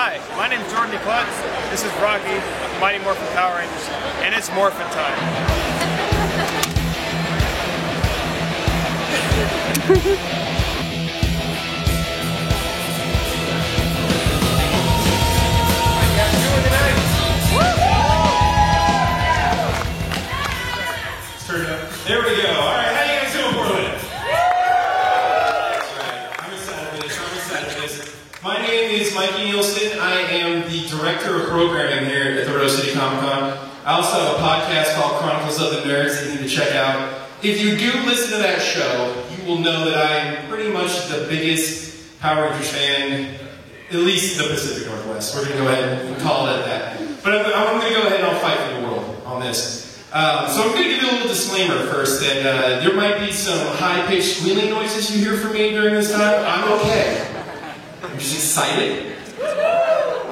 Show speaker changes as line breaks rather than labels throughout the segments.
Hi, my name is Jordan Klutz. This is Rocky, Mighty Morphin Power Rangers, and it's Morphin time.
There we go. All right, how you guys doing, Portland? That's right. I'm excited for this. My name is Mikey Nielsen. I am the Director of Programming here at the Rose City Comic Con. I also have a podcast called Chronicles of the Nerds that you need to check out. If you do listen to that show, you will know that I am pretty much the biggest Power Rangers fan, at least in the Pacific Northwest. We're going to go ahead and call it that. But I'm going to go ahead and I'll fight for the world on this. So I'm going to give you a little disclaimer first that there might be some high-pitched squealing noises you hear from me during this time. I'm okay. I'm just excited.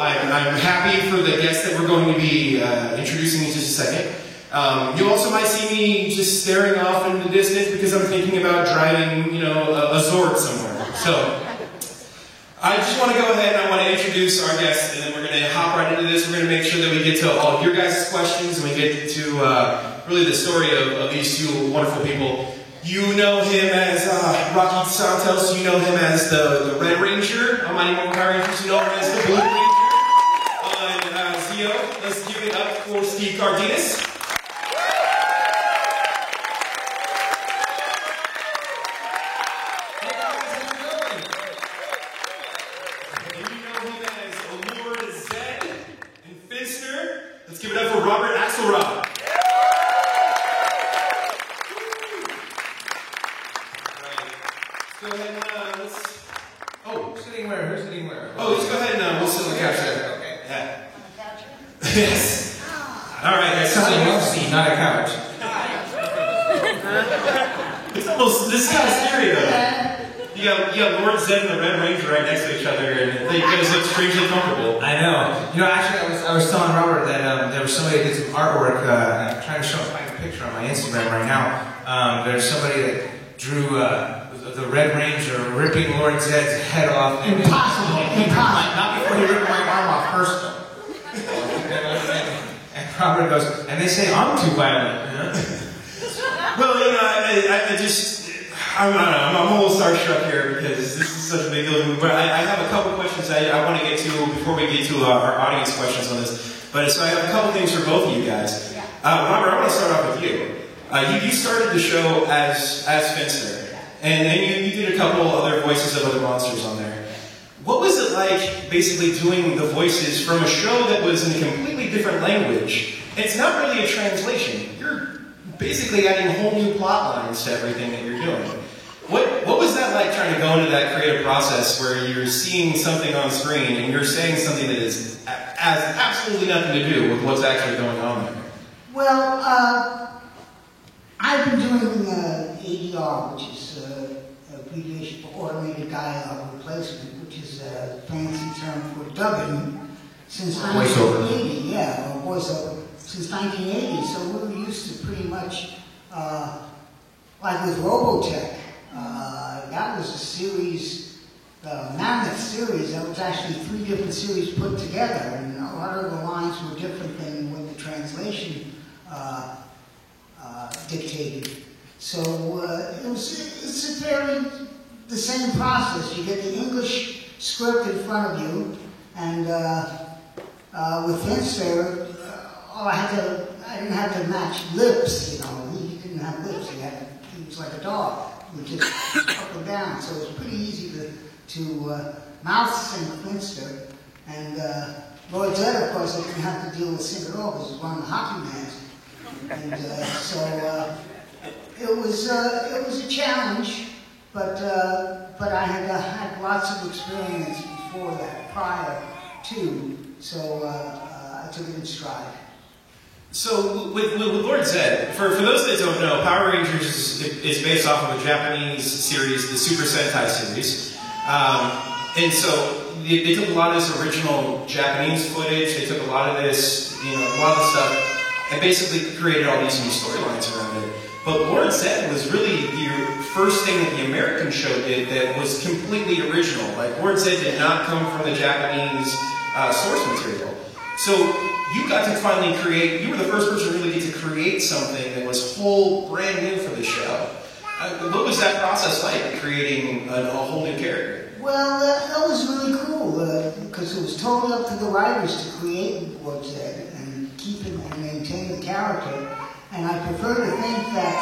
I'm happy for the guests that we're going to be introducing in just a second. You also might see me just staring off in the distance because I'm thinking about driving, a Zord somewhere. So I just want to go ahead and I want to introduce our guests, and then we're going to hop right into this. We're going to make sure that we get to all of your guys' questions, and we get to really the story of these two wonderful people. You know him as Rocky Santos. You know him as the Red Ranger on Mighty Morphin Power Rangers. You know him as the Blue Ranger on Zeo. Let's give it up for Steve Cardenas. Let's give it up for Robert Axelrod. Let's go ahead and
Who's sitting where? Who's sitting where?
Oh, let's go ahead and we'll sit on the couch there.
Okay.
Yeah. Yes. All right, guys.
It's a love seat, not a couch.
This is kind of scary though. You got Lord Zed and the Red Ranger right next to each other, and they guys look strangely comfortable.
I know. Actually, I was telling Robert that there was somebody that did some artwork. I'm trying to find a picture on my Instagram right now. There's somebody that drew the Red Ranger ripping Lord Zed's head off.
Impossible.
Not before he ripped my arm off first. And Robert goes, and they say I'm too violent.
Well, I just. I'm a little starstruck here because this is such a big deal. But I have a couple questions I want to get to before we get to our audience questions on this. But so I have a couple things for both of you guys. Robert, I want to start off with you. You started the show as Finster, and you did a couple other voices of other monsters on there. What was it like basically doing the voices from a show that was in a completely different language? It's not really a translation. You're basically adding whole new plot lines to everything that you're doing. What was that like trying to go into that creative process where you're seeing something on screen and you're saying something that has absolutely nothing to do with what's actually going on there?
Well, I've been doing ADR, which is abbreviation for Automated Dialogue Replacement, which is a fancy term for dubbing, since 1980. Yeah, or voiceover since 1980. So we were used to pretty much, like with Robotech. That was a series, the Mammoth series, that was actually 3 different series put together, and a lot of the lines were different than what the translation dictated. So it's fairly the same process. You get the English script in front of you, and with Finster, I didn't have to match lips, he didn't have lips, he was like a dog. We just up and down, so it was pretty easy to mouth sing Finster. And Lord Zed, of course, I didn't have to deal with sing at all because he was one of the hockey mans. And so it was a challenge, but I had lots of experience before that, prior to, so I took it in stride.
So, with Lord Zed, for those that don't know, Power Rangers is based off of a Japanese series, the Super Sentai series. And so, they took a lot of this original Japanese footage, they took a lot of this, a lot of the stuff, and basically created all these new storylines around it. But Lord Zed was really the first thing that the American show did that was completely original. Like, Lord Zed did not come from the Japanese source material. So you got to finally create, you were the first person to really get to create something that was whole, brand new for the show. What was that process like, creating a whole new character?
Well, that was really cool, because it was totally up to the writers to create Lord Zed and keep it and maintain the character. And I prefer to think that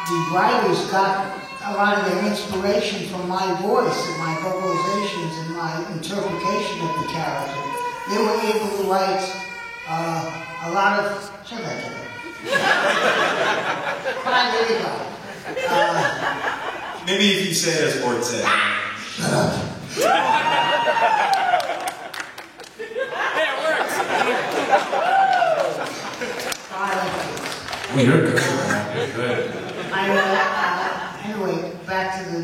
the writers got a lot of their inspiration from my voice and my vocalizations and my interpretation of the character. They were able to write a lot of... Shut that down. Fine, there you go.
Maybe if you say it as Lord Zed.
Shut up.
Hey, it works!
Well, you're good. You're good.
Anyway, back to the...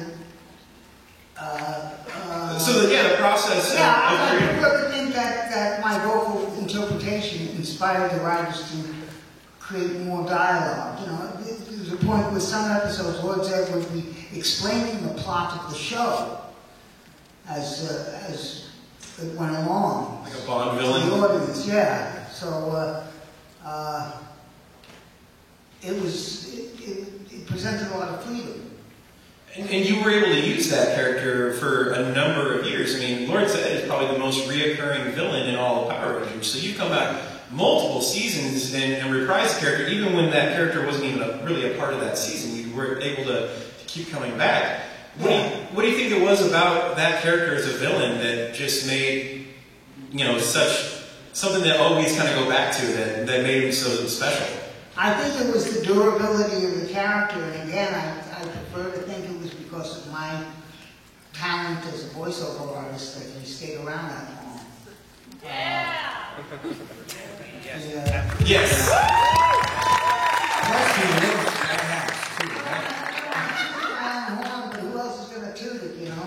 So the process
Yeah,
of
I
creating...
prefer to think that my vocal interpretation inspired the writers to create more dialogue. You know, there was a point with some episodes, Lord Zed would be explaining the plot of the show as it went along.
Like a Bond
To
villain?
the audience, yeah. So it presented a lot of freedom.
And you were able to use that character for a number of years. I mean, Lord Zed is probably the most reoccurring villain in all of Power Rangers. So you come back multiple seasons and reprise the character, even when that character wasn't even really a part of that season. You were able to keep coming back. What do you think it was about that character as a villain that just made, you know, something that always kind of go back to that made him so special?
I think it was the durability of the character, and again, I prefer to think it was because of my talent as a voiceover artist that he stayed around that long.
Yes.
That's who lives that house, too, right?
Hold on, but who else is going to toot it, you know?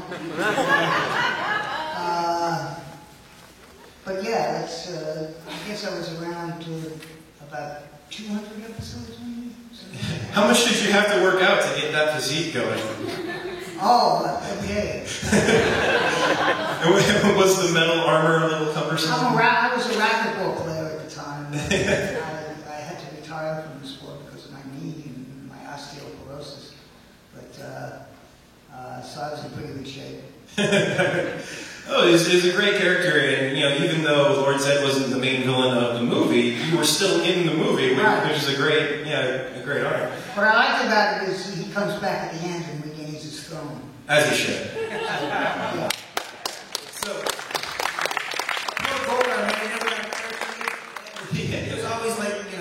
But yeah, that's, I guess I was around to about 200 episodes, maybe?
How much did you have to work out to get that physique going?
Oh, okay.
Was the metal armor a little cumbersome?
I was a racquetball player at the time. I had to retire from the sport because of my knee and my osteoporosis. But, so I was in pretty good shape.
Oh, it was a great character, and you know, even though Lord Zed wasn't the main villain of the movie, you were still in the movie, which is a great honor.
What I liked about it is he comes back at the end and regains his throne.
As he should.
Yeah.
So,
It was always like, you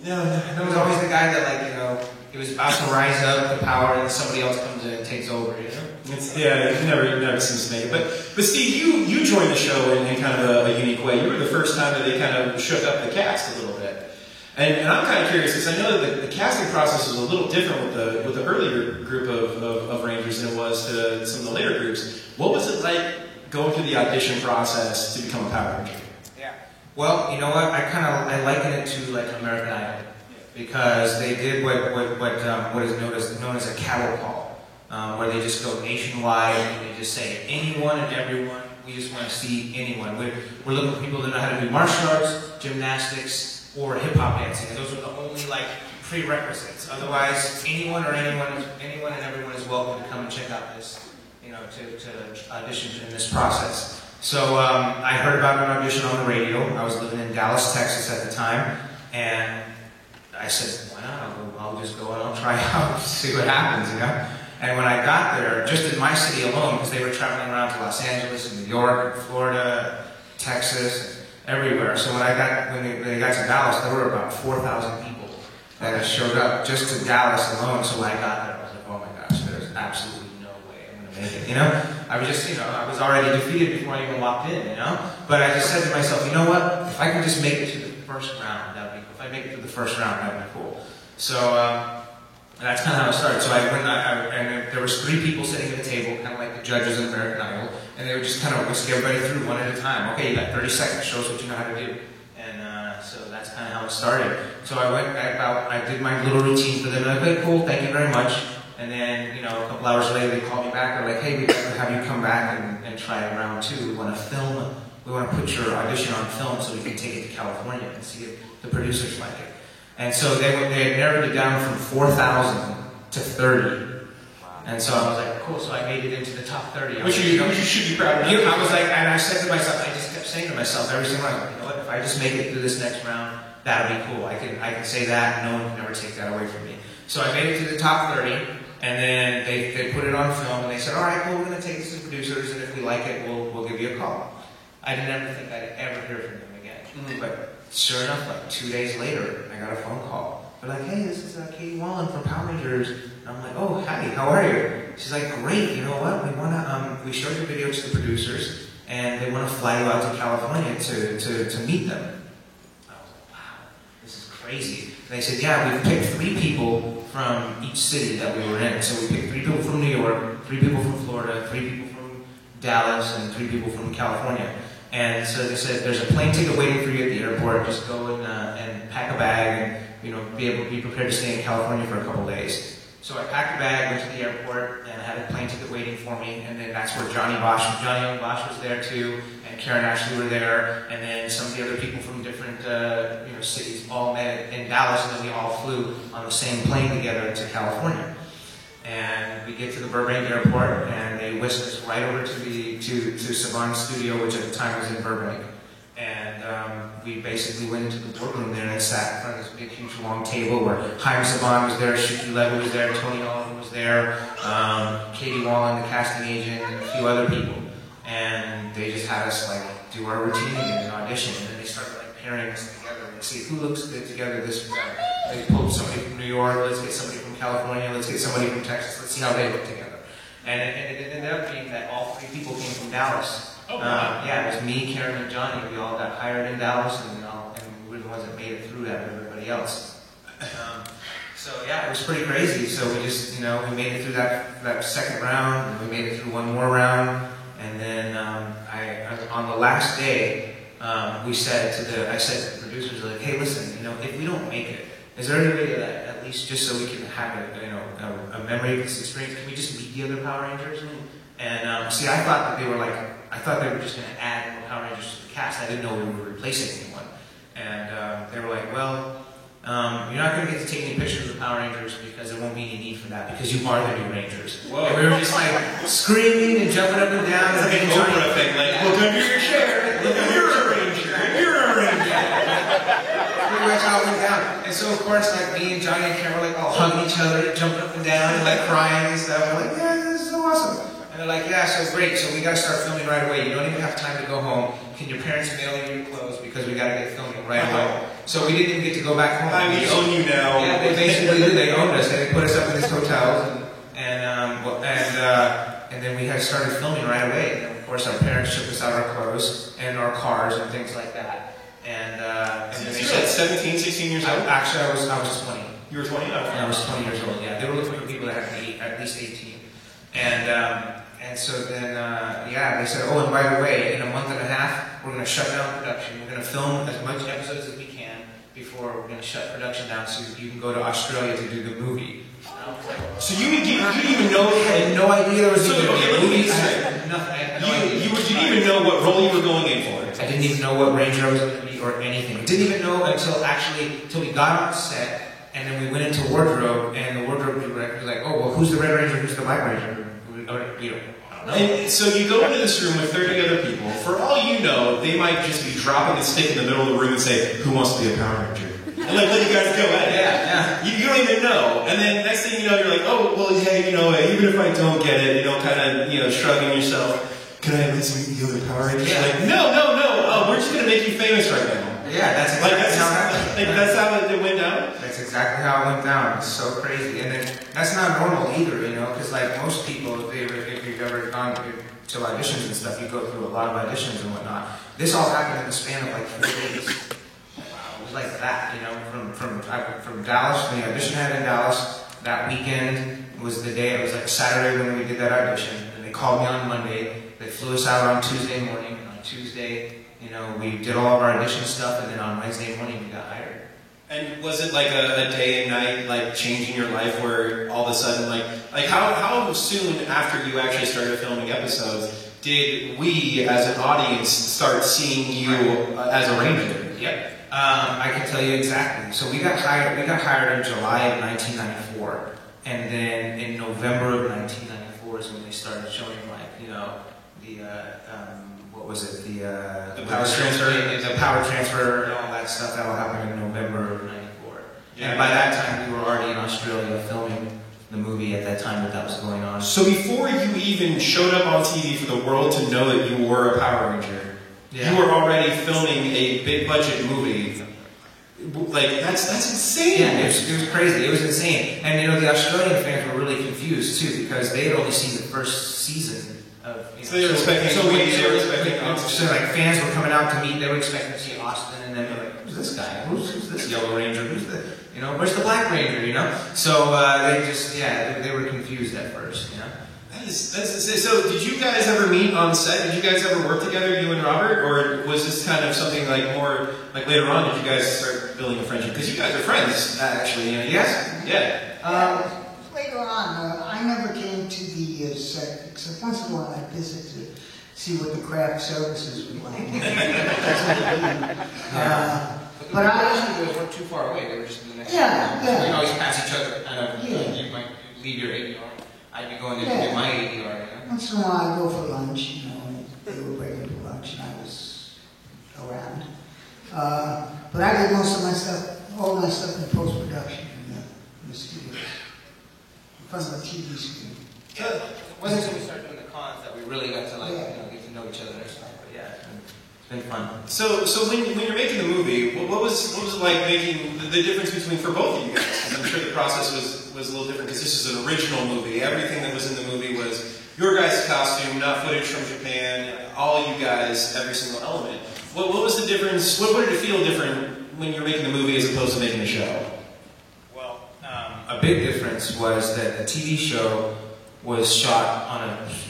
know, there was always the guy that, like, you know, he was about to rise up the power and somebody else comes in and takes over, you know?
it never seems to make it. But Steve, you joined the show in kind of a unique way. You were the first time that they kind of shook up the cast a little bit. And I'm kind of curious, because I know that the casting process was a little different with the earlier group of Rangers than it was to some of the later groups. What was it like going through the audition process to become a Power Ranger?
Yeah. Well, you know what? I liken it to like American Idol, because they did what is known as a cattle call, where they just go nationwide and they just say anyone and everyone. We just want to see anyone. We're looking for people that know how to do martial arts, gymnastics, or hip hop dancing. And those are the only like prerequisites. Otherwise, anyone and everyone is welcome to come and check out this, you know, to audition in this process. So I heard about an audition on the radio. I was living in Dallas, Texas at the time, and I said, why not? I'll just go and I'll try out, see what happens, you know? And when I got there, just in my city alone, because they were traveling around to Los Angeles and New York and Florida, Texas, everywhere. So when they got to Dallas, there were about 4,000 people that had showed up just to Dallas alone. So when I got there, I was like, oh my gosh, there's absolutely no way I'm gonna make it, you know? I was just, you know, I was already defeated before I even walked in, you know? But I just said to myself, you know what? If I can just make it to the first round, that would be cool. If I make it to the first round, that would be cool. So that's kind of how it started. So and there was 3 people sitting at the table, kind of like the judges in American Idol, and they would just kind of whisk everybody through one at a time. Okay, you got 30 seconds. Show us what you know how to do. And so that's kind of how it started. So I did my little routine for them, and I said, cool, thank you very much. And then, you know, a couple hours later, they called me back. They're like, hey, we'd like to have you come back and to try round 2. We want to put your audition on film so we can take it to California and see if the producers like it. And so they had narrowed it down from 4,000 to 30. And so I was like, cool, so I made it into the top 30.
Which you should be proud of.
I was like, and I said to myself, I just kept saying to myself every single time, you know what, if I just make it through this next round, that'll be cool. I can say that, and no one can ever take that away from me. So I made it to the top 30, and then they put it on film, and they said, all right, well, we're going to take this to producers, and if we like it, we'll give you a call. I didn't ever think I'd ever hear from them again. But sure enough, like 2 days later, I got a phone call. They're like, hey, this is Katie Wallen from Power Rangers. And I'm like, oh, hi, how are you? She's like, great, you know what? We showed your video to the producers, and they want to fly you out to California to meet them. I was like, wow, this is crazy. And they said, yeah, we picked 3 people from each city that we were in. So we picked 3 people from New York, 3 people from Florida, 3 people from Dallas, and 3 people from California. And so they said, there's a plane ticket waiting for you at the airport. Just go and pack a bag and be prepared to stay in California for a couple days. So I packed a bag, went to the airport, and had a plane ticket waiting for me. And then that's where Johnny Young Bosch was there too, and Karen Ashley were there, and then some of the other people from different cities all met in Dallas, and then we all flew on the same plane together to California. And we get to the Burbank airport, and they whisked us right over to Saban's studio, which at the time was in Burbank. And we basically went into the boardroom there and sat in front of this big, huge, long table where Chaim Saban was there, Shuki Levy was there, Tony Oliver was there, Katie Wallen, the casting agent, and a few other people. And they just had us do our routine and audition, and then they started pairing us together and see who looks good together this or that. They pulled somebody from New York, let's get somebody from California, let's get somebody from Texas, let's see how they look together. And it ended up being that all 3 people came from Dallas.
Oh, wow.
Yeah, it was me, Karen, and Johnny. We all got hired in Dallas, and we were the ones that made it through that with everybody else. So yeah, it was pretty crazy. So we just, we made it through that second round, and we made it through one more round, and then on the last day, I said to the producers, like, hey, listen, if we don't make it, is there any way that at least just so we can have a memory of this experience, can we just meet the other Power Rangers? And see, I thought they were just going to add more Power Rangers to the cast. I didn't know we were replacing anyone. And they were like, well, you're not going to get to take any pictures of the Power Rangers because there won't be any need for that because you are the new Rangers. Whoa. And we were just screaming and jumping up and down.
It's like an Oprah thing, look under your chair. Look under your Ranger. You're a Ranger.
Pretty much all went down. And so, of course, me and Johnny and Karen were all hugging each other, jumping up and down, and crying and stuff. We're like, yeah, this is so awesome. And they're like, yeah, so great, so we got to start filming right away. You don't even have time to go home. Can your parents mail you your clothes because we got to get filming right away? So we didn't even get to go back home.
We own you now.
Yeah, they basically did. They owned us. They put us up in these hotels, and then we had started filming right away. And of course, our parents shipped us out our clothes and our cars and things like that. And then they said
17, 16 years old?
Actually, I was 20.
You were 20? Okay.
I was 20 years old, yeah. They were looking for people that had at least 18. And so then, they said, oh, and by the way, in a month and a half, we're going to shut down production. We're going to film as much episodes as we can before we're going to shut production down so you can go to Australia to do the movie.
So you didn't even know?
I had no idea there was even a movie.
You didn't even know what role you were going in for?
I didn't even know what Ranger I was going to be or anything. I didn't even know until we got on set, and then we went into wardrobe, and the wardrobe director was like, oh, well, who's the Red Ranger, who's the Black Ranger? We don't know.
And so you go into this room with 30 other people. For all you know, they might just be dropping a stick in the middle of the room and say, who wants to be a Power Ranger? And let you guys go at it.
Yeah.
You don't even know. And then next thing you know, you're like, oh, well, yeah, even if I don't get it, kind of, shrugging yourself, can I at least meet the other Power Rangers?
Yeah.
Like, no, we're just going to make you famous right now.
Yeah, that's exactly how it happened.
That's how it went down?
That's exactly how it went down. It's so crazy. And then that's not normal either, because most people, if you've ever gone to auditions and stuff, you go through a lot of auditions and whatnot. This all happened in the span of 4 days. It was like that, from Dallas, the audition had in Dallas. That weekend was the day, it was like Saturday when we did that audition. And they called me on Monday. They flew us out on Tuesday morning. And on Tuesday, we did all of our audition stuff, and then on Wednesday morning we got hired.
And was it like a day and night, changing your life where all of a sudden, how soon after you actually started filming episodes did we, as an audience, start seeing you as a ranger?
Yep. I can tell you exactly. So we got hired in July of 1994, and then in November of 1994 is when they started showing, like, you know, the what was it, the
power transfer,
the power transfer, and all that stuff. That all happened in November of '94.
Yeah.
And by that time, we were already in Australia filming the movie at that time that was going on.
So before you even showed up on TV for the world to know that you were a Power Ranger,
yeah,
you were already filming a big budget movie. Like, that's insane.
Yeah, it was crazy. It was insane. And you know, the Australian fans were really confused too, because they had only seen the first season of. You know,
so they were expecting.
So like fans were coming out to meet. They were expecting to see Austin, and then they're like, "Who's this guy? Who's this Yellow Ranger? Who's the, you know, where's the Black Ranger? You know?" So they just, yeah, they were confused at first. You know.
So did you guys ever meet on set? Did you guys ever work together, you and Robert? Or was this kind of something like more, like later on, did you guys start building a friendship? Because you guys are friends, actually. You know,
Yes.
Yeah.
Later on, I never came to the set, except once in a while I visit to see what the craft services were like.
But I weren't too far away. They were just in the next.
Yeah, yeah.
We can always pass each other. Kind of.
Yeah.
You might leave your ADR. I'd be going to get my ADR. You know?
Once in a while I go for lunch, you know, and they were breaking for lunch and I was around. But I did most of my stuff, all my stuff in post-production in the studio, in front of the TV screen.
It wasn't until we started doing the cons that we really got to, like, you know, get to know each other and stuff. But yeah, it's been fun.
So when you're making the movie, what was it like making the difference between, for both of you guys? Because I'm sure the process was a little different, because this is an original movie. Everything that was in the movie was your guys' costume, not footage from Japan, all you guys, every single element. What was the difference? What did it feel different when you're making the movie as opposed to making a show?
Well, a big difference was that the TV show was shot on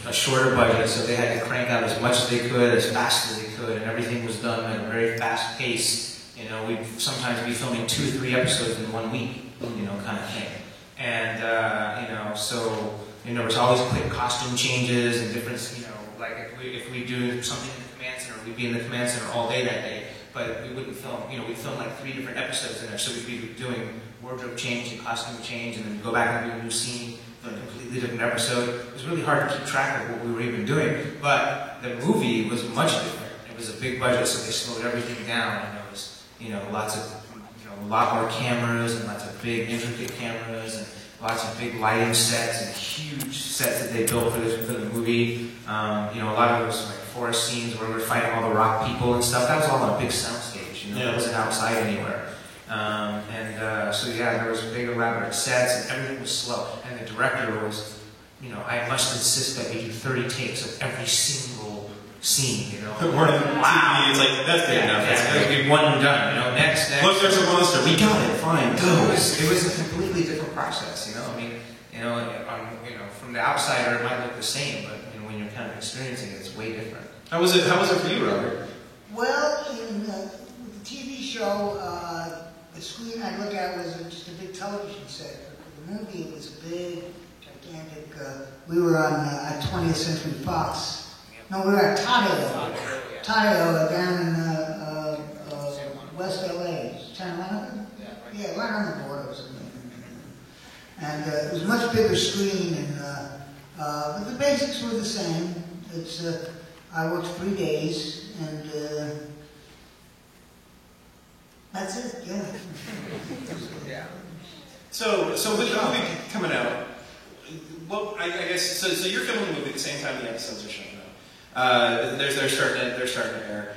a shorter budget, so they had to crank out as much as they could, as fast as they could, and everything was done at a very fast pace. You know, we'd sometimes be filming 2 or 3 episodes in 1 week, you know, kind of thing. And, you know, so, you know, there's always quick costume changes and different, you know, like if we do something in the command center, we'd be in the command center all day that day, but we wouldn't film, you know, we'd film like 3 different episodes in there, so we'd be doing wardrobe change and costume change, and then go back and do a new scene for a completely different episode. It was really hard to keep track of what we were even doing, but the movie was much different. It was a big budget, so they slowed everything down, and there was, you know, lots of, you know, a lot more cameras and lots of big intricate cameras and lots of big lighting sets and huge sets that they built for the movie. You know, a lot of it was like forest scenes where we were fighting all the rock people and stuff. That was all on a big soundstage, you know, it wasn't outside anywhere. So yeah, there was big elaborate sets and everything was slow. And the director was, you know, I must insist that we do 30 takes of every single scene, you know.
More than TV, it's like, that's big enough.
That's big, one and done, you know. Next.
Look, there's a monster. We got it. Fine, go.
It was a completely different process, you know. I mean, you know, from the outsider, it might look the same, but you know, when you're kind of experiencing it, it's way different.
How was it for you, Robert?
Well, with the TV show, the screen I look at was just a big television set. For the movie, it was big, gigantic. We were on at 20th Century Fox. No, we were at Tadeo down in West LA. Santa Monica? Yeah, right on the border. And it was a much bigger screen, and but the basics were the same. It's I worked 3 days, and that's it. Yeah.
So with the movie coming out, well, I guess so you're filming the movie at the same time the episodes are showing up. They're starting to air.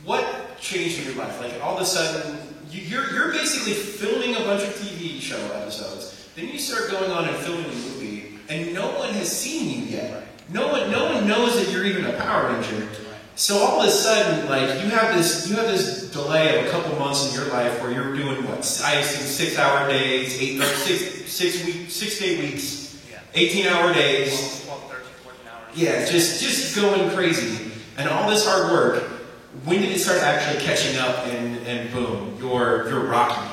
What changed in your life? Like all of a sudden, you're basically filming a bunch of TV show episodes. Then you start going on and filming a movie, and no one has seen you yet. No one knows that you're even a Power Ranger. So all of a sudden, like you have this delay of a couple months in your life where you're doing what? I assume 6-hour days, 6 day weeks, 18-hour days.
12, 13, 14 hours.
Yeah, just going crazy. And all this hard work, when did it start actually catching up and boom, you're Rocky?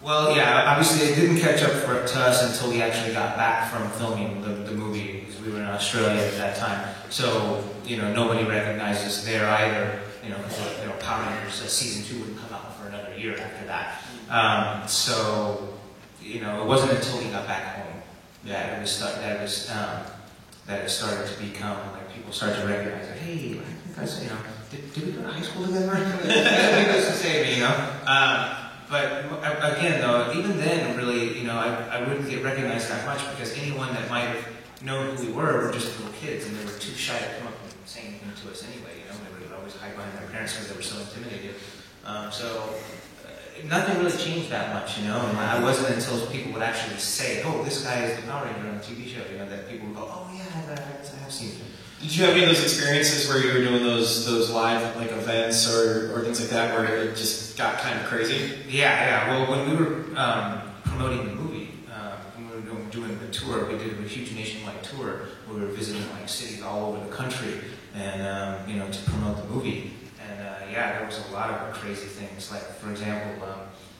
Well, yeah, obviously it didn't catch up to us until we actually got back from filming the movie. Because we we were in Australia at that time. So, you know, nobody recognized us there either, you know, because, you know, Power Rangers season 2 wouldn't come out for another year after that. So, you know, it wasn't until we got back home that it started to become, like, people started to recognize, like, hey, I think that's, you know, did we go to high school together? Needless to say, you know. But again, though, even then, really, you know, I wouldn't get recognized that much because anyone that might have known who we were just little kids, and they were too shy to come up and say anything to us anyway. You know, they would always hide behind their parents because they were so intimidated. Nothing really changed that much, you know. And I wasn't until people would actually say, "Oh, this guy is the Power Ranger on the TV show," you know, that people would go, "Oh yeah, I have seen him."
Did you have any of those experiences where you were doing those live like events or things like that where it just got kind of crazy?
Yeah. Well, when we were promoting the movie, when we were doing the tour, we did a huge nationwide tour. We were visiting like cities all over the country, and you know, to promote the movie. And yeah, there was a lot of crazy things. Like for example,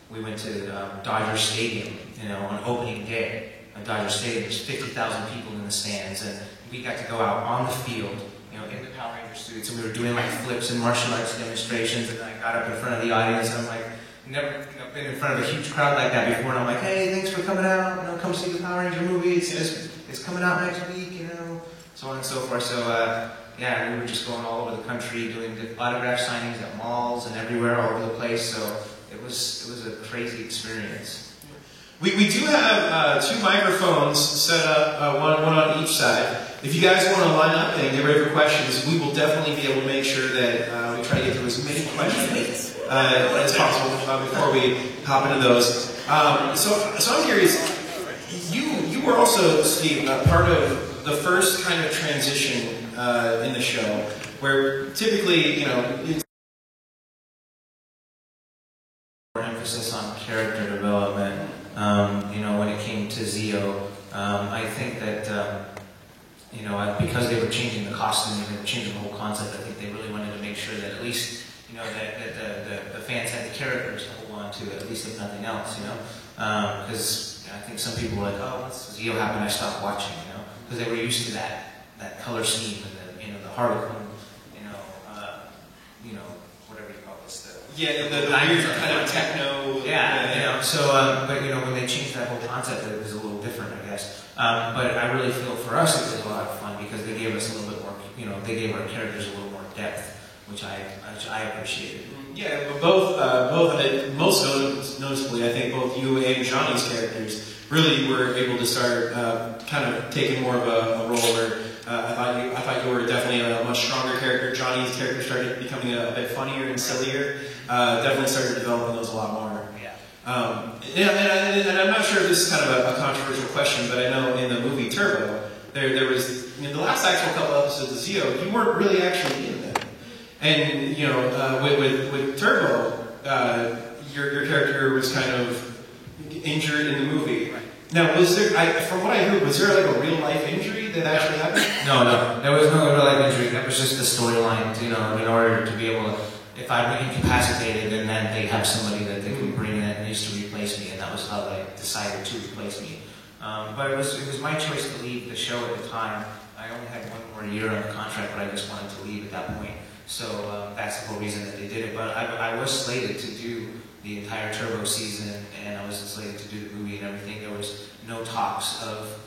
we went to Dodger Stadium, you know, on opening day. At Dodger Stadium, there's 50,000 people in the stands, and we got to go out on the field, you know, in the Power Ranger suits, and we were doing like flips and martial arts demonstrations, and I got up in front of the audience, and I'm like, never been in front of a huge crowd like that before, and I'm like, hey, thanks for coming out, you know, come see the Power Ranger movie, it's coming out next week, you know, so on and so forth. So, yeah, we were just going all over the country, doing autograph signings at malls and everywhere, all over the place, so it was a crazy experience.
We do have 2 microphones set up, one on each side. If you guys want to line up and get ready for questions, we will definitely be able to make sure that we try to get through as many questions as possible before we hop into those. So I'm curious, you were also, Steve, part of the first kind of transition in the show, where typically, you know, it's
more emphasis on character development. You know, when it came to Zeo, I think that, you know, because they were changing the costume and they were changing the whole concept, I think they really wanted to make sure that at least, you know, that the fans had the characters to hold on to, at least if nothing else, you know. Because I think some people were like, oh, once Zeo happened, I stopped watching, you know, because they were used to that color scheme and the, you know, the Harlequin, you know, whatever you call this,
the weird kind of techno.
Yeah, you know, so, but you know, when they changed that whole concept, it was a little different, I guess. But I really feel for us it was a lot of fun because they gave us a little bit more, you know, they gave our characters a little more depth, which I appreciated.
Yeah, but both, most noticeably, I think both you and Johnny's characters really were able to start kind of taking more of a role where I thought you were definitely a much stronger character. Johnny's character started becoming a bit funnier and sillier. Definitely started developing those a lot more. Yeah. And I'm not sure if this is kind of a controversial question, but I know in the movie Turbo, there was, in the last actual couple episodes of Zeo, you weren't really actually in them. And, you know, with Turbo, your character was kind of injured in the movie. Now, was there, from what I heard, was there like a real life injury that actually happened?
No, there was no real life injury. That was just the storyline, you know, in order to be able to, if I were incapacitated, and then they have somebody that they can bring in that needs to replace me, and that was how they decided to replace me. But it was my choice to leave the show at the time. I only had 1 more year on the contract, but I just wanted to leave at that point. So that's the whole reason that they did it. But I was slated to do the entire Turbo season, and I was slated to do the movie and everything. There was no talks of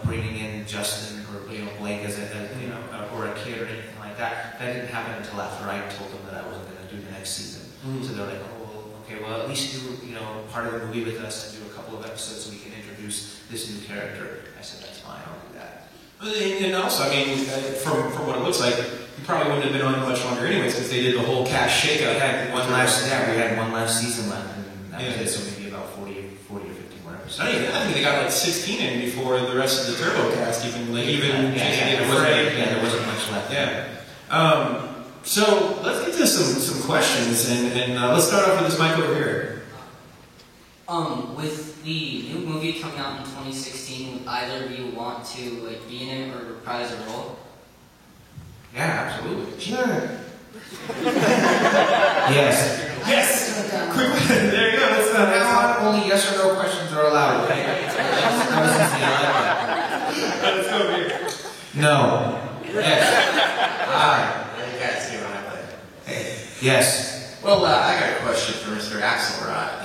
bringing in Justin or, you know, Blake as a you know, or a kid or anything like that. That didn't happen until after I told them that I wasn't going to do the next season. So they're like, oh, well, okay, well, at least do, you know, part of the movie with us and do a couple of episodes so we can introduce this new character. I said, that's fine, I'll do that.
And also, I mean, from what it looks like, you probably wouldn't have been on much longer anyways because they did the whole cast shakeup.
We had one last season left, and that was it, so maybe about 40 or 50 more episodes.
I think they got like 16 in before the rest of the Turbo cast even
there wasn't much left.
Yeah. So let's get to some questions, and let's start off with this mic over here.
With the new movie coming out in 2016, would either of you want to like be in it or reprise a role?
Yeah, absolutely.
Sure.
Yes.
Yes. Quick. There you go.
Now only yes or no questions are allowed. Okay.
Let's go over here.
No. Yes. Hi.
You guys see what I play?
Hey. Yes.
Well, I got a question for Mr. Axelrod.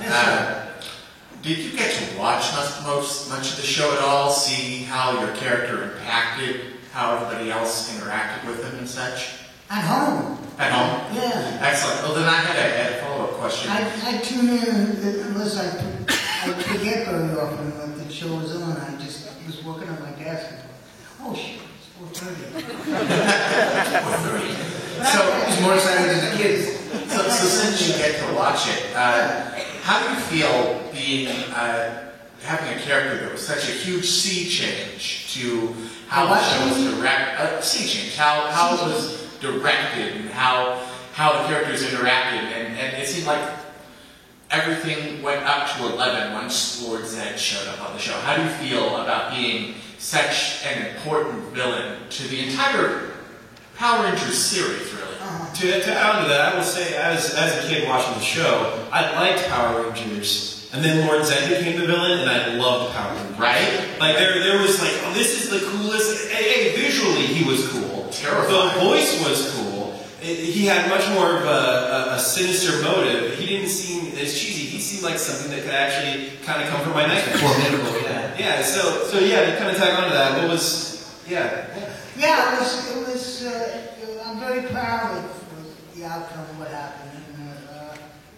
Did you get to watch much of the show at all? See how your character impacted how everybody else interacted with him and such?
At home.
At home?
Yeah.
Excellent. Well, then I had a follow-up question.
I tune in unless I forget very often what the show was on. I just was working on my desk and oh shit, it's 4:30.
4:30. So
He's more excited than the kids.
So since you get to watch it, how do you feel being having a character that was such a huge sea change to how the show was directed? Sea change. How it was directed and how the characters interacted, and it seemed like everything went up to 11 once Lord Zed showed up on the show. How do you feel about being such an important villain to the entire Power Rangers series, really?
To add on to that, I will say, as a kid watching the show, I liked Power Rangers. And then Lord Zed became the villain, and I loved Power Rangers.
Right?
Like, there was like, oh, this is the coolest. Hey, visually, he was cool.
Terrifying.
The voice was cool. He had much more of a sinister motive. He didn't seem as cheesy. He seemed like something that could actually kind of come from my nightmares.
Formidable, yeah.
Yeah, so yeah, to kind of tag on to that, what was, yeah.
Yeah, it was I'm very proud of the outcome of what happened.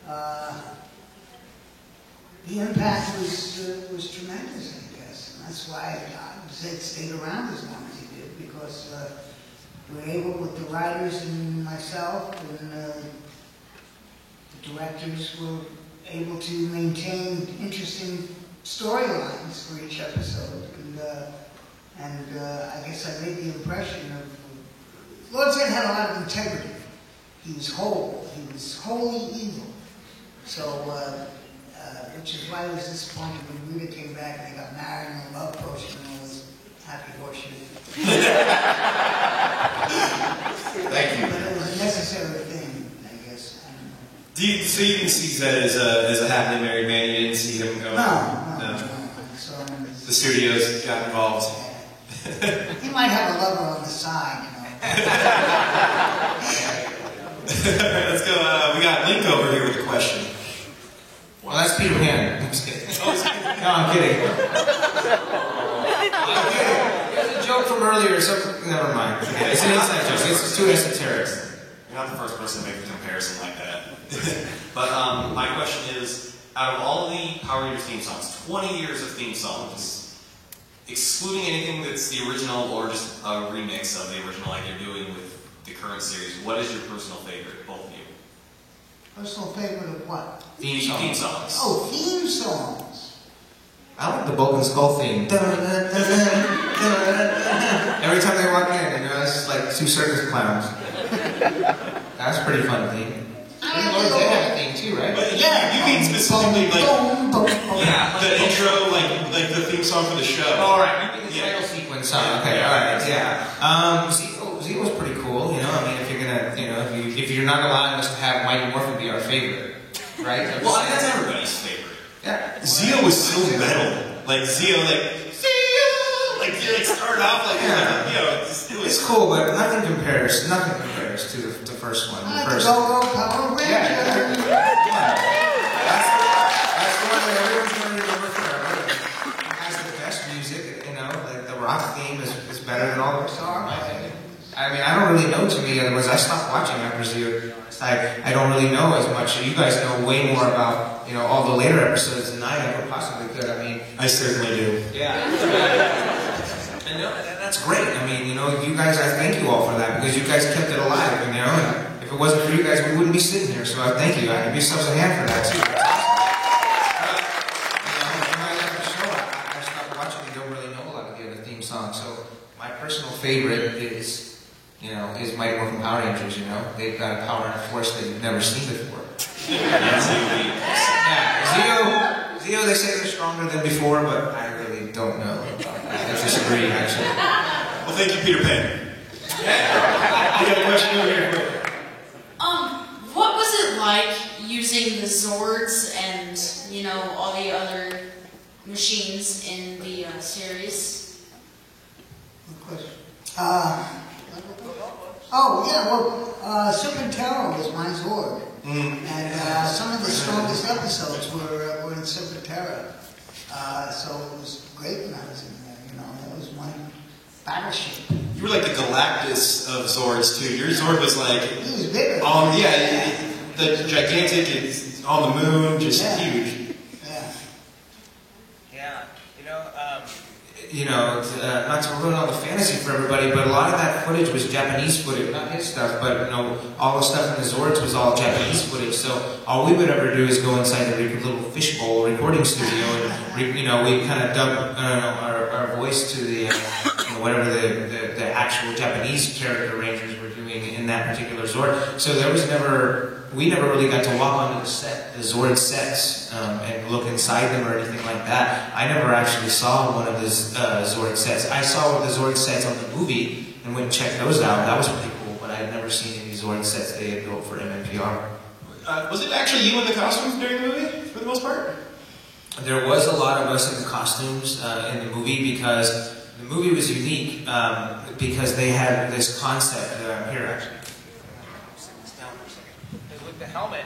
And, the impact was tremendous, I guess. And that's why Zed stayed around as long as he did, because we were able, with the writers and myself and the directors, were able to maintain interesting storylines for each episode. And I guess I made the impression of Lord Zed had a lot of integrity. He was whole. He was wholly evil. So, which is why I was disappointed when Rita came back and they got married and a love potion and all this happy horseshit.
Thank you.
But it was a necessary thing, I guess. I don't know.
So you didn't see Zed as a happily married man? You didn't see him go?
No. So,
The studios got involved.
he might have a lover on the side, you know.
Let's go. We got Link over here with a question.
Well, that's Peter Pan. I'm just kidding. No, I'm kidding. There's a joke from earlier, so never mind. It's an inside joke. It's too esoteric.
You're not the first person to make a comparison like that. But my question is, out of all the Power Rangers theme songs, 20 years of theme songs, excluding anything that's the original or just a remix of the original like you're doing with the current series, what is your personal favorite, both of you?
Personal favorite of what?
Theme songs.
Oh, theme songs.
I like the Bulk and Skull theme. Every time they walk in, you know, it's just like two circus clowns. That's a pretty fun theme. Lord Zed had a theme too, right?
But you mean specifically like the intro, like the theme song for the show?
All right, you mean the title sequence song? Okay, all right, yeah. Z was pretty cool. You know, I mean, if you're gonna, you know, if you're not allowing us to have Mighty Morphin be our favorite, right?
Well, that's everybody's favorite.
Yeah.
Zeo was so metal. Like Zeo, like started off like,
Yeah.
you know, it was
It's cool, but nothing compares to the first one.
I
The
like
first.
to go Power Ranger.
Yeah. That's the one that everyone's going to remember forever. It has the best music, you know, like the rock theme is better than all the songs. I mean, I don't really know too many other ones. I stopped watching after Zeo. It's like, I don't really know as much. You guys know way more about, you know, all the later episodes than I ever possibly could. I mean,
I certainly do.
yeah. And that's great. I mean, you know, you guys, I thank you all for that because you guys kept it alive, you know. And if it wasn't for you guys, we wouldn't be sitting here. So I thank you. I give yourselves a hand for that too. You know, when I left the show, I stopped watching and don't really know a lot of the other theme songs. So my personal favorite is, you know, is Mighty Morphin Power Rangers. You know, they've got a power and a force that you've never seen before. Yeah, Zeo, they say they're stronger than before, but I really don't know. I disagree, actually.
Well, thank you, Peter Pan. I got a question over here.
What was it like using the Zords and, you know, all the other machines in the series?
Good question. Oh, yeah, well, Serpentera was my Zord. And some of the strongest episodes were in Serpentera. So it was great when I was in there, you know, that was my battleship.
You were like the Galactus of Zords, too. Your Zord was like...
He was bigger.
The gigantic, it's on the moon, just huge.
Yeah, not to ruin all the fantasy for everybody, but a lot of that footage was Japanese footage, not his stuff, but all the stuff in the Zords was all Japanese footage. So all we would ever do is go inside the little fishbowl recording studio, and we kind of dub our voice to the whatever the actual Japanese character rangers were doing in that particular Zord. So we never really got to walk onto the Zord sets and look inside them or anything like that. I never actually saw one of the Zord sets. I saw the Zord sets on the movie and went and checked those out. That was pretty cool, but I had never seen any Zord sets they had built for MMPR.
Was it actually you in the costumes during the movie, for the most part?
There was a lot of us in the costumes in the movie because the movie was unique because they had this concept. Here, actually. With the helmet,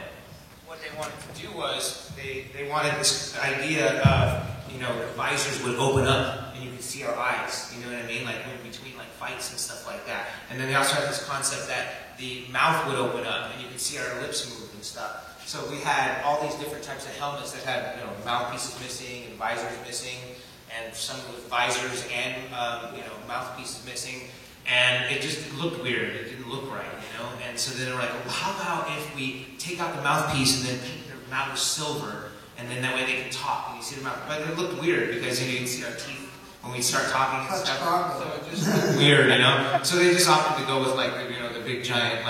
what they wanted to do was they wanted this idea of the visors would open up and you could see our eyes. You know what I mean? Like in between like fights and stuff like that. And then they also had this concept that the mouth would open up and you could see our lips move and stuff. So we had all these different types of helmets that had mouthpieces missing and visors missing, and some with visors and mouthpieces missing. And it just looked weird. It didn't look right, And so then they were like, well, how about if we take out the mouthpiece and then paint their mouth with silver, and then that way they can talk and you see their mouth. But it looked weird because you can see our teeth when we start talking and stuff. So it just looked weird, So they just opted to go with like the big giant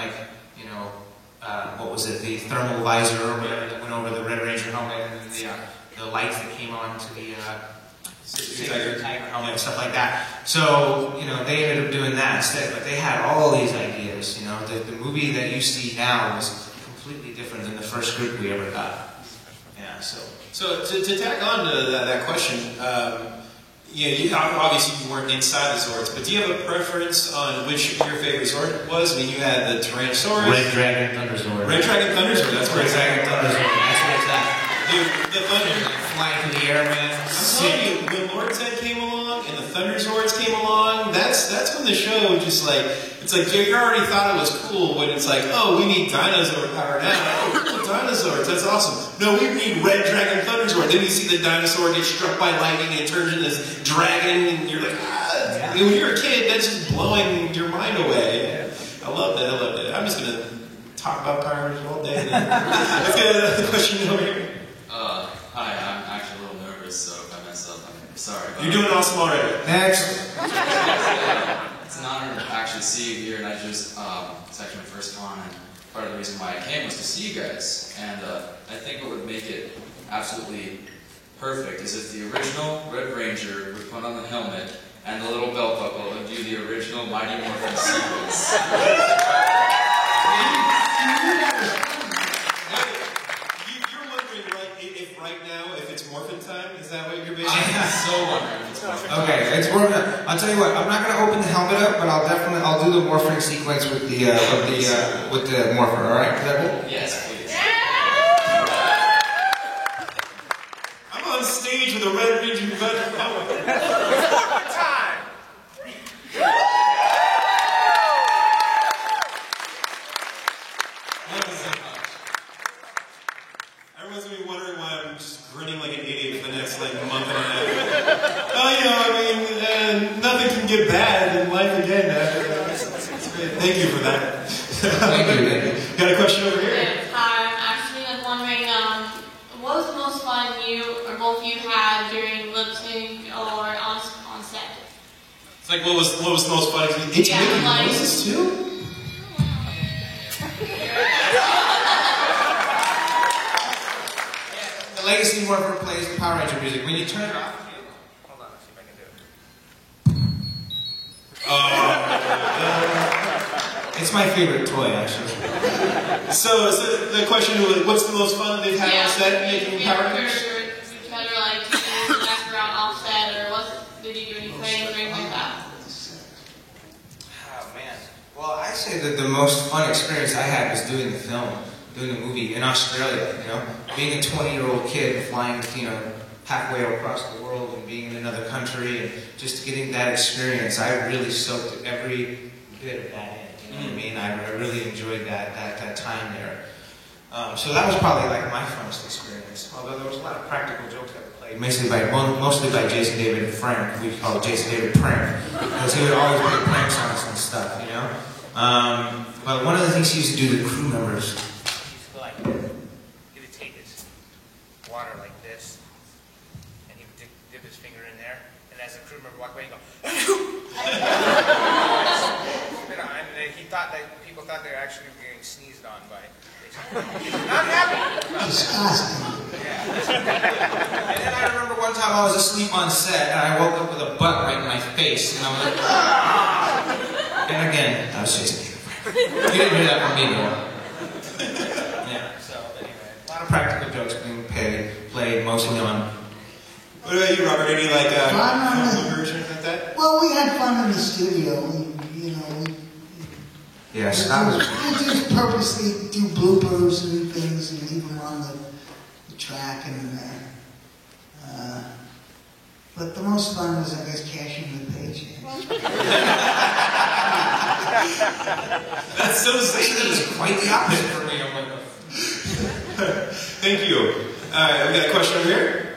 what was it, the thermal visor or whatever that went over the Red Ranger helmet, and then the lights that came on to the Tiger helmet and stuff like that. So, they ended up doing that instead, but they had all these ideas, The movie that you see now was completely different than the first group we ever got. Yeah,
So to tack on to that question, obviously you weren't inside the Zords, but do you have a preference on which your favorite Zord was? I mean, you had the Tyrannosaurus.
Red Dragon Thunderzord.
Red Dragon Thunderzord, that's where
Red Dragon Thunderzord, that's where it's at.
Dude, the Thunder.
Flying through the air, man.
I'm telling you, when Lord's Head came along and the Thunderzords came along, that's when the show just it's like you already thought it was cool when it's like, oh, we need dinosaur power now. Oh, cool, dinosaurs, that's awesome. No, we need Red Dragon Thunderzord. Then you see the dinosaur get struck by lightning and it turns into this dragon, and you're like, ah. Yeah. When you're a kid, that's just blowing your mind away. I loved it. I'm just gonna talk about Power Rangers all day. Let's get another question over here.
Hi, I'm actually a little nervous, so if I mess up, I'm sorry.
You're doing awesome already.
Next.
It's an honor to actually see you here, and it's actually my first con, and part of the reason why I came was to see you guys. And I think what would make it absolutely perfect is if the original Red Ranger would put on the helmet and the little belt buckle and do the original Mighty Morphin sequence.
Morphin time? Is that what you're basically?
I'm so wondering if it's morphin time.
Okay, it's morphin. I'll tell you what. I'm not going to open the helmet up, but I'll do the morphing sequence with the morpher. All right? Is that cool?
Yes, please.
I'm on stage with a Red Ranger veteran. Time. Everyone's gonna be wondering why I'm just grinning like an idiot for the next month and a half. Nothing can get bad in life again. Thank you for that.
Thank you.
Got a question over here?
I'm actually wondering, what was the most fun you or both you had during lip sync or on set?
It's like what was the most fun? It's Mickey Moses too.
The Legacy Morpher plays the Power Ranger music. When you turn it off, hold on, let's see if I can do it. It's my favorite toy, actually.
So the question was, what's the most fun they've had on set making Power Rangers?
Did you ever like do the background offset, or did you do any playing or anything like that?
say that the most fun experience I had was doing the film, doing the movie in Australia, you know? Being a 20-year-old kid flying, you know, halfway across the world and being in another country and just getting that experience. I really soaked every bit of that in, you know what I mean? I really enjoyed that time there. So that was probably like my funnest experience. Although there was a lot of practical jokes that were played, mostly by Jason David Frank. We call it Jason David Prank, because he would always play pranks on us and stuff, you know. But one of the things he used to do to the crew members, he used to go like this. He would take his water like this, and he would dip his finger in there, and as the crew member walked away, he'd go. You know, and people thought they were actually getting sneezed on by. Not happy.
Disgusting.
Yeah. And then I remember one time I was asleep on set and I woke up with a butt right in my face and I was like, ah! And again, I was Jason David. You didn't hear that from me though. Yeah. So anyway, a lot of practical jokes being played mostly on.
What about you, Robert? Any like film bloopers or anything like that?
Well, we had fun in the studio.
Yes,
we just purposely do bloopers and things and leave them on the track and but the most fun was, I guess, cashing the paycheck.
That's so sweet. That was quite the opposite for me. I'm like,
thank you. Alright, we got a question over here.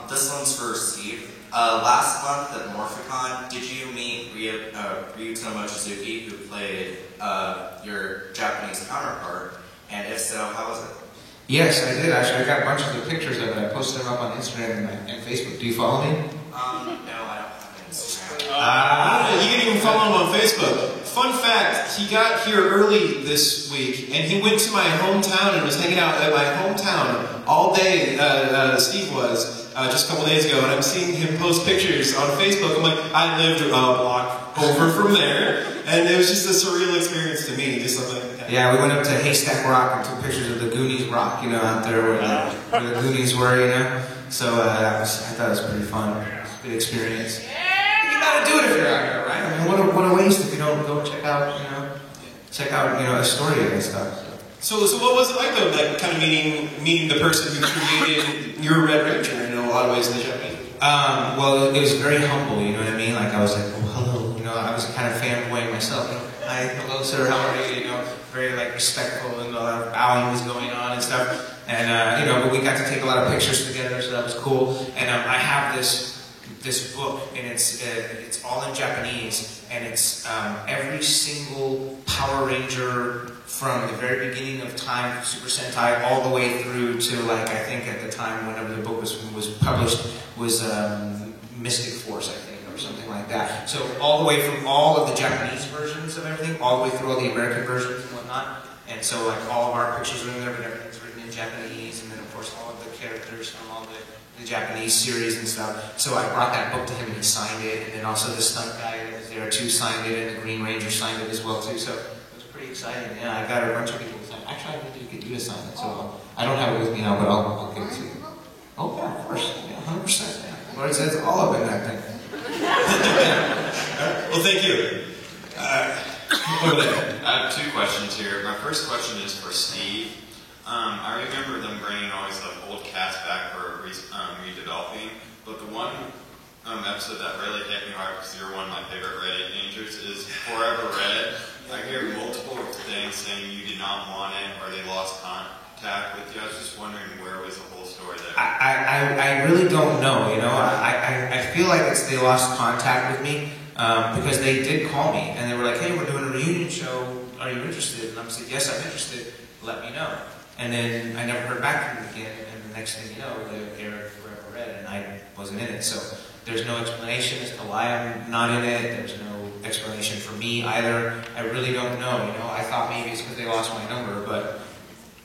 This one's for Steve. Last month at Morphicon, did you meet Ryuto Mochizuki, who played your Japanese counterpart? And if so, how was it?
yes, I did actually. I got a bunch of the pictures of it. I posted them up on Instagram and Facebook. Do you follow me?
No, I don't have an Instagram.
You can even follow him on Facebook. Fun fact, he got here early this week, and he went to my hometown and was hanging out at my hometown all day, Steve was, just a couple days ago, and I'm seeing him post pictures on Facebook. I'm like, I lived a block over from there, and it was just a surreal experience to me, just something like that.
Yeah, we went up to Haystack Rock and took pictures of the Goonies Rock, you know, out there where the Goonies were, you know. So I thought it was pretty fun. It was a good experience. You gotta do it if you're out here, right? I mean, what a waste if you don't go check out, you know, Astoria and stuff.
So what was it like though, like kind of meeting the person who created your Red Ranger in a lot of ways in the Japanese?
Well, it was very humble, you know what I mean? Like I was like, oh, hello, you know, I was kind of fanboying myself. You know, hi, hello, sir, how are you? You know, very like respectful and a lot of bowing was going on and stuff. And you know, but we got to take a lot of pictures together, so that was cool. And I have this book, and it's all in Japanese, and it's every single Power Ranger from the very beginning of time, Super Sentai, all the way through to, like, I think at the time whenever the book was published was Mystic Force, I think, or something like that. So all the way from all of the Japanese versions of everything, all the way through all the American versions and whatnot. And so like all of our pictures are in there, but everything's written in Japanese, and then of course all of the characters from all the Japanese series and stuff. So I brought that book to him and he signed it, and then also the stunt guy that was there too signed it, and the Green Ranger signed it as well too. So it was pretty exciting. Yeah, I got a bunch of people to sign it. Actually, I need to get you to sign it, so I don't have it with me now, but I'll give it to you. Oh yeah, of course, yeah, 100%. Yeah. Lord says all of it in that thing.
Well, thank you.
I have two questions here. My first question is for Steve. I remember them bringing always the old cast back for redeveloping, but the one episode that really hit me hard, because you're one of my favorite Reddit Rangers, is Forever Red. I hear multiple things saying you did not want it or they lost contact with you. I was just wondering, where was the whole story there?
I really don't know, you know. I feel like they lost contact with me because they did call me and they were like, hey, we're doing a reunion show. Are you interested? And I said, yes, I'm interested. Let me know. And then I never heard back from them again, and the next thing you know, they aired Forever Red, and I wasn't in it. So there's no explanation as to why I'm not in it. There's no explanation for me either. I really don't know, you know. I thought maybe it's because they lost my number, but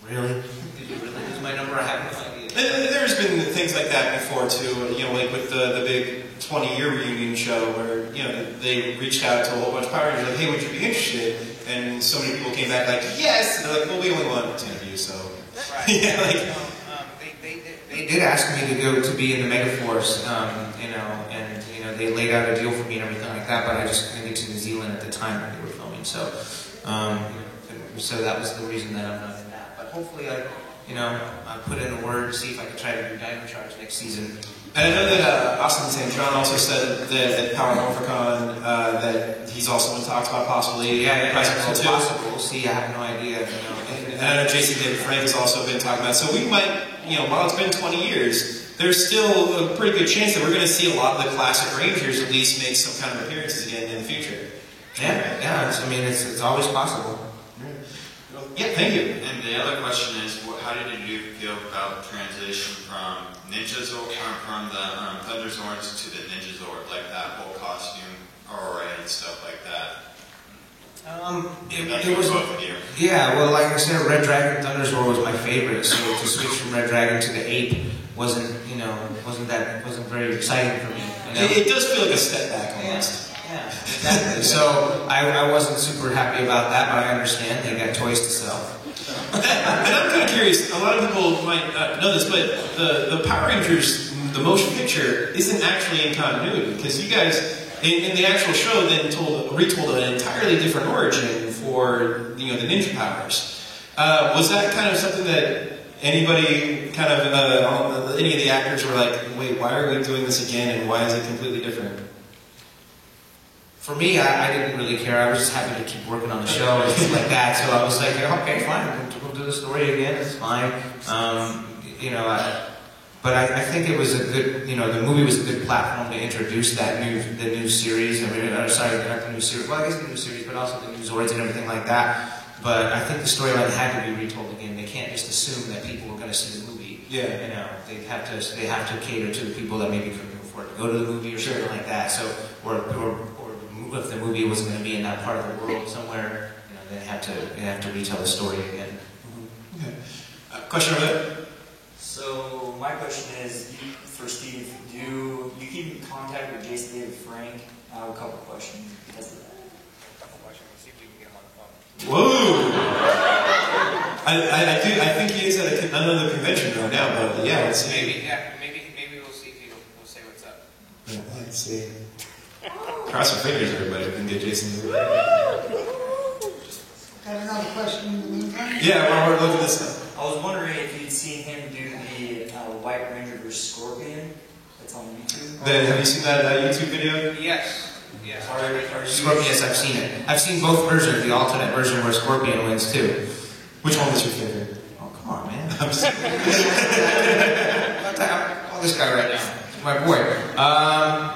really? Did you really lose my number? I have no idea.
There's been things like that before too, you know, like with the big 20-year reunion show where, you know, they reached out to a whole bunch of Power Rangers like, hey, would you be interested? And so many people came back like, yes! And they're like, well, we only want 10 of you, so...
Right. Yeah, like, they did ask me to be in the Megaforce, you know, and, you know, they laid out a deal for me and everything like that, but I just couldn't get to New Zealand at the time when they were filming, so... So that was the reason that I'm not in that. But hopefully I put in a word, see if I can try to do Diamond Charge next season.
And I know that Austin St. John also said that at Power Morphicon that he's also been talked about possibly.
Yeah, it's possible. We'll see. I have no idea.
And I know Jason David Frank has also been talking about. So we might, while it's been 20 years, there's still a pretty good chance that we're going to see a lot of the classic Rangers at least make some kind of appearances again in the future.
Yeah. It's always possible.
Yeah, thank you.
And the other question is, how did you feel about transition from Ninja Zord, from the Thunder Zords to the Ninja Zord, like that whole costume aura and stuff like that?
It was both of you. Yeah, well, like I said, Red Dragon Thunder Zord was my favorite. So to switch from Red Dragon to the Ape wasn't very exciting for me.
It does feel like a step back almost.
Yeah, exactly. So I wasn't super happy about that, but I understand they got toys to sell.
And I'm kind of curious, a lot of people might not know this, but the Power Rangers, the motion picture, isn't actually in continuity, because you guys, in the actual show, then retold an entirely different origin for the ninja powers. Was that kind of something that anybody kind of, any of the actors were like, wait, why are we doing this again, and why is it completely different?
For me, I didn't really care. I was just happy to keep working on the show and stuff like that. So I was like, okay, fine, we'll do the story again. It's fine. But I think it was a good, the movie was a good platform to introduce the new series. Not the new series. Well, I guess the new series, but also the new Zords and everything like that. But I think the storyline had to be retold again. They can't just assume that people are going to see the movie.
Yeah.
They have to cater to the people that maybe couldn't afford to go to the movie or something like that. So or if the movie wasn't going to be in that part of the world somewhere, they have to retell the story again.
Okay. Question over there?
So my question is, for Steve, do you keep in contact with Jason David Frank? I have a couple questions because of that.
See if we can get him on the phone.
Whoa! I do. I think he is at another convention right now, but yeah, let's see.
Maybe we'll see if he'll say what's up.
Yeah, let's see. Cross your fingers, everybody. We can get Jason.
Got another question in the meantime?
Yeah, while we're looking this up.
I was wondering if you'd seen him do the White Ranger vs. Scorpion. That's on YouTube.
Have you seen that YouTube video?
Yes. Scorpion, yes, I've seen it. I've seen both versions, the alternate version where Scorpion wins too.
Which one was your favorite?
Oh, come on, man. I'm sorry. I'll this guy right now. My boy.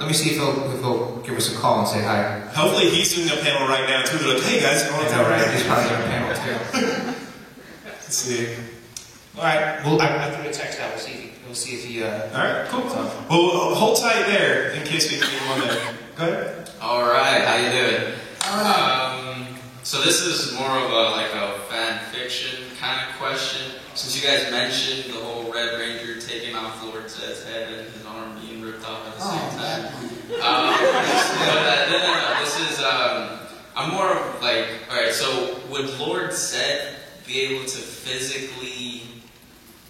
Let me see if he'll give us a call and say hi.
Hopefully he's doing a panel right now too. They're like, hey guys, you want to
know, right? He's probably doing a panel too.
Let's see.
All right. Well, I threw a text out. We'll see if he.
All right. Cool. Well, hold tight there in case we can get him on there. Go ahead.
All right. How you doing? So this is more of a fan fiction kind of question. Since you guys mentioned the whole Red Ranger taking off Lord Zed's head and his arm being ripped off at the same time. This is, I'm more of like, alright, so would Lord Zed be able to physically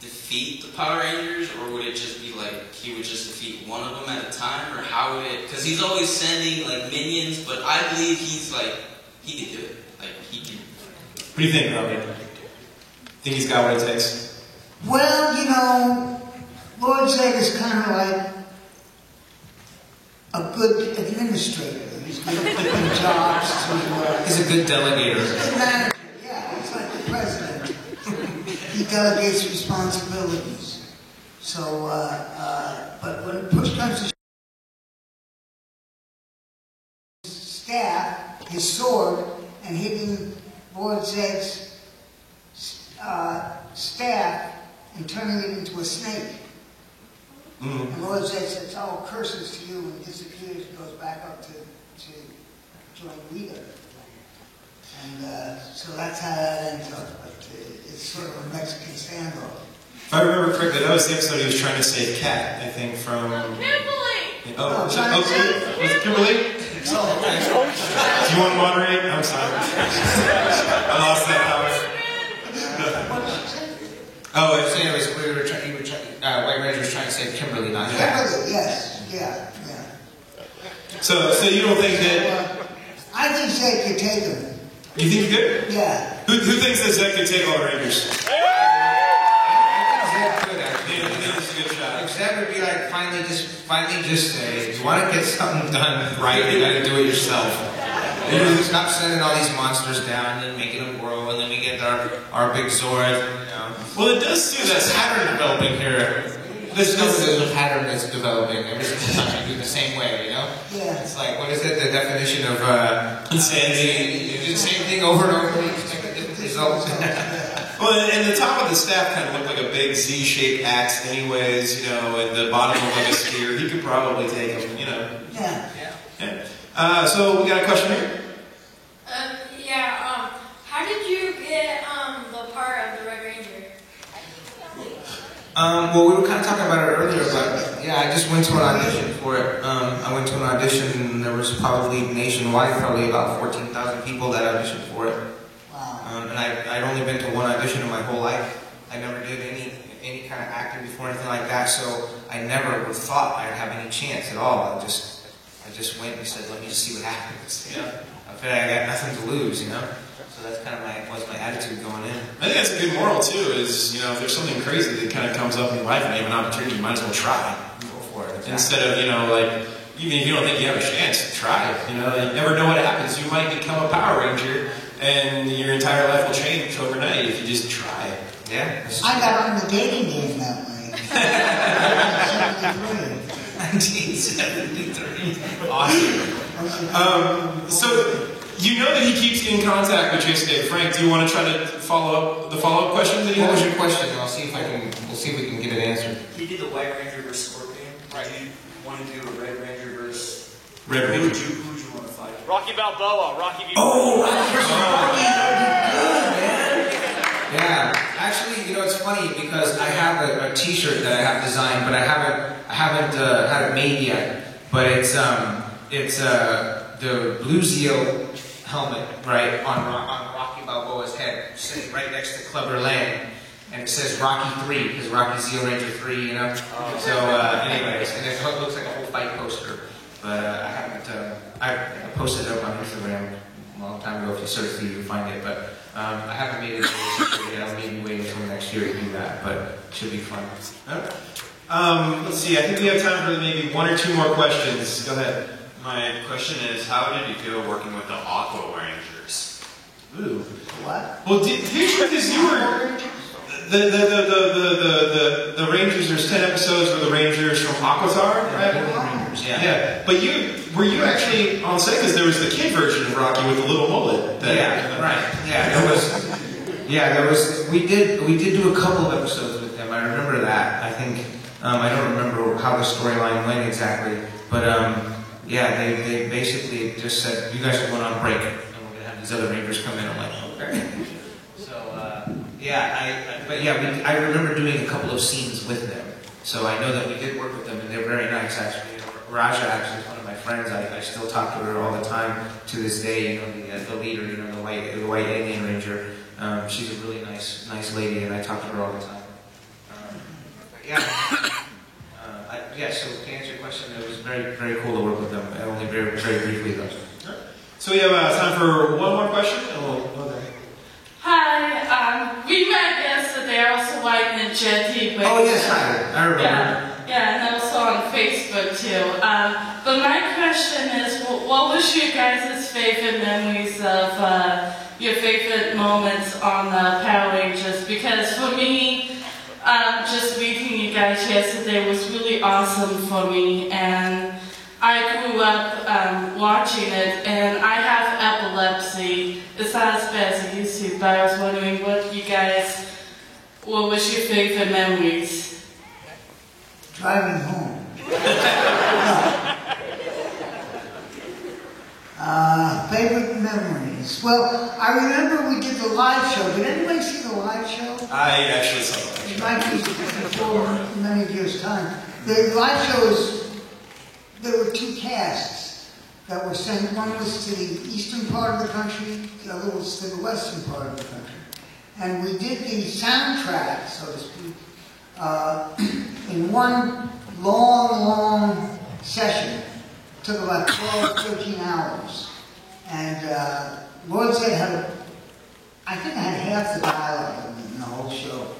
defeat the Power Rangers, or would it just be like he would just defeat one of them at a time, or how would it, because he's always sending like minions, but I believe he's like, he can do it. Like, he can.
What do you think, Robbie? Think he's got what it takes?
Well, Lord Zed is kind of like a good administrator. He's good at picking jobs to...
he's a good delegator.
He's a good manager, yeah. He's like the president. He delegates responsibilities. So, but when push comes to staff, his sword, and hitting Lord Zed's staff and turning it into a snake. And Lord Zed says, oh, curses to you, and disappears and goes back up to join Rita. And so that's how that ends up. But it's sort of a Mexican standoff.
If I remember correctly, that was the episode he was trying to save Kat, I think, from...
Kimberly!
Was it Kimberly? Do you want to moderate? I'm sorry. I lost that power.
So anyways, White Ranger was trying to save Kimberly, not Kat.
Kimberly, yes. Yeah.
So you don't think that...
I think Zed could take him.
You think you could?
Yeah.
Who thinks that Zed could take all the Rangers?
Zed would be like, finally just say, if you want to get something done right, you gotta do it yourself. You know, stop sending all these monsters down and making them grow, and then we get our big Zord, you know.
Well, it does too, that
pattern developing here. There's a pattern that's developing every single time you do the same way, you know?
Yeah.
It's like, what is it, the definition of insanity? You do the same thing over and over, you expect a different result.
Well, and the top of the staff kind of looked like a big Z-shaped axe anyways, you know, and the bottom looked like a spear. He could probably take them, you know.
Yeah.
So we got a question here?
How did you get the part of the Red Ranger?
Well, we were kind of talking about it earlier, but yeah, I just went to an audition for it. I went to an audition, and there was probably nationwide, probably about 14,000 people that auditioned for it.
Wow.
And I'd only been to one audition in my whole life. I never did any kind of acting before, anything like that, so I never thought I'd have any chance at all. I just went and said, let me just see what happens. You know? I figured I got nothing to lose, you know? So that's kind of my attitude going in.
I think that's a good moral too, is, you know, if there's something crazy that kind of comes up in your life and you have an opportunity, you might as well try.
Go for it. Exactly.
Instead of, you know, like, even if you don't think you have a chance, try it. You know, you never know what happens. You might become a Power Ranger and your entire life will change overnight if you just try it.
Yeah.
I got on the dating game that way.
1973.
Awesome. So, you know that he keeps in contact with Jason David Frank. Do you want to try to follow up the follow-up question that he
What
has?
was your question? I'll see if we'll see if we can get an answer.
He did the White Ranger versus Scorpion. Right. Do you want to do a Red Ranger versus...
Red Ranger.
Who would you want to fight?
Rocky Balboa, Rocky V.
Oh, Rocky! Yeah, actually, you know, it's funny because I have a T-shirt that I have designed, but I haven't had it made yet. But it's the Bluesio helmet, right, on Rocky Balboa's head, sitting right next to Clubber Lang, and it says Rocky 3 because Rocky's Zeo Ranger 3, you know. So, anyways, and it looks like a whole fight poster. But I haven't. I posted it up on Instagram a long time ago. If you search for it, you'll find it. But I haven't made it yet. I'll maybe wait until next year to do that. But it should be fun.
Let's see. I think we have time for maybe one or two more questions. Go ahead.
My question is, how did you feel working with the Aqua Rangers?
Ooh.
What?
Well, because you were the Rangers. There's 10 episodes where the Rangers from Aquatar, right?
Rangers, yeah.
Yeah. But were you actually on set because there was the kid version of Rocky with the little mullet?
Right. Yeah, there was. We did do a couple of episodes with them. I remember that. I think I don't remember how the storyline went exactly, but yeah, they basically just said, you guys are going on break, and we're going to have these other Rangers come in. I'm like, okay. So, I remember doing a couple of scenes with them. So I know that we did work with them, and they're very nice, actually. Raja actually is one of my friends. I still talk to her all the time to this day. You know, the leader, you know, the white Indian Ranger. She's a really nice lady, and I talk to her all the time. So to answer your question, it was very, very cool to work with them. Only very, very briefly though.
So we have time for one more question, and we'll go there.
Hi, we met yesterday. I was watching the Jetty.
Oh yes, I remember.
Yeah, and also on Facebook too. But my question is, what was your guys' favorite memories of your favorite moments on Power Rangers? Because for me, just meeting you guys yesterday was really awesome for me, and I grew up watching it, and I have epilepsy. It's not as bad as it used to, but I was wondering what was your favorite memories?
Driving home. Favorite memories. Well, I remember we did the live show. Did anybody see the live show?
I actually saw that.
It might be before many years' time. The live show there were two casts that were sent. One was to the eastern part of the country, the other was to the western part of the country. And we did the soundtrack, so to speak, in one long session. It took about 12, 13 hours. And Lord Zed had I think I had half the dialogue in the whole show.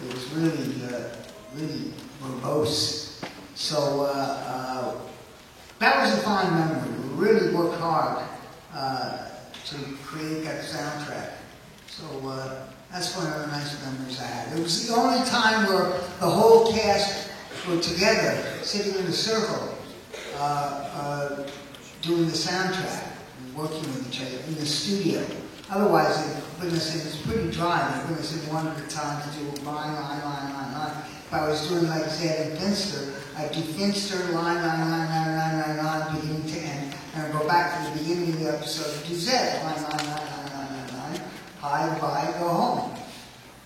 It was really verbose. So that was a fond memory. We really worked hard to create that soundtrack. So that's one of the nice memories I had. It was the only time where the whole cast were together, sitting in a circle, doing the soundtrack and working with each other in the studio. Otherwise, they bring us in, it's pretty dry, they bring us in one at a time to do line. If I was doing like Zed and Finster, I'd do Finster, line, beginning to end, and I'd go back to the beginning of the episode and do Zed, line, hi, bye, go home.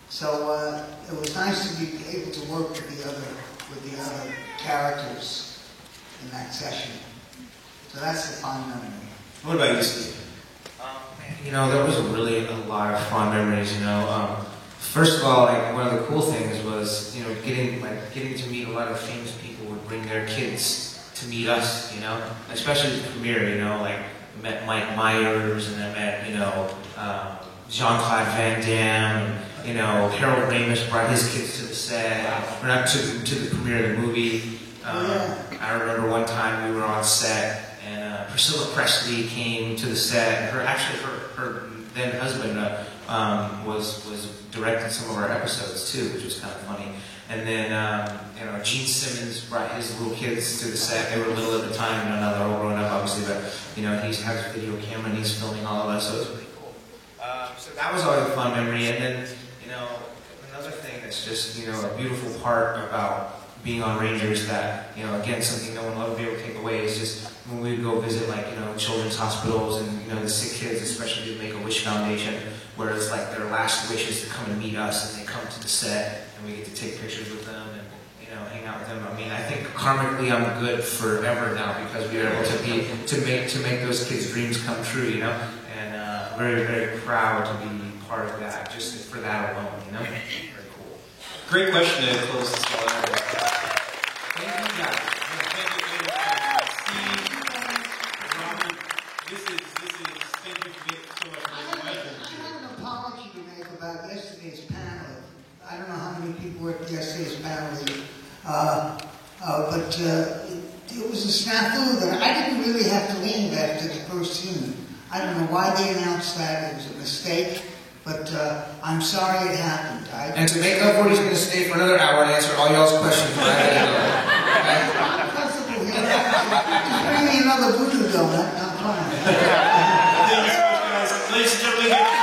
So it was nice to be able to work with the other characters in that session. So that's the fun memory.
What about you, Steve? You know, there was really a lot of fond memories, you know. First of all, like, one of the cool things was, you know, getting to meet a lot of famous people would bring their kids to meet us, you know, especially the premiere, you know, like, I met Mike Myers, and I met, you know, Jean-Claude Van Damme, and, you know, Harold Ramis brought his kids to the set, or not to the premiere of the movie. I remember one time we were on set, and Priscilla Presley came to the set. Her then husband was directing some of our episodes too, which was kind of funny. And then you know, Gene Simmons brought his little kids to the set. They were little at the time, you know, now they're all grown up, obviously. But you know, he has a video camera and he's filming all of us, so it was pretty cool. So that was always a fun memory. And then, you know, another thing that's just, you know, a beautiful part about being on Rangers that, you know, again, something no one will ever be able to take away is just when we would go visit, like, you know, children's hospitals and, you know, the sick kids, especially the Make-A-Wish Foundation, where it's like their last wish is to come and meet us, and they come to the set, and we get to take pictures with them and, you know, hang out with them. I mean, I think karmically I'm good forever now because we were able to make those kids' dreams come true, you know, and very, very proud to be part of that, just for that alone, you know. Very cool.
Great question to close this call.
Thank you, guys.
I don't know how many people were at yesterday's panel, but it was a snafu that I didn't really have to leave after the first scene. I don't know why they announced that. It was a mistake, but I'm sorry it happened.
And to make up for it, he's going to stay for another hour and answer all y'all's questions.
Just bring me another voodoo donut, I'm fine.
Ladies and gentlemen,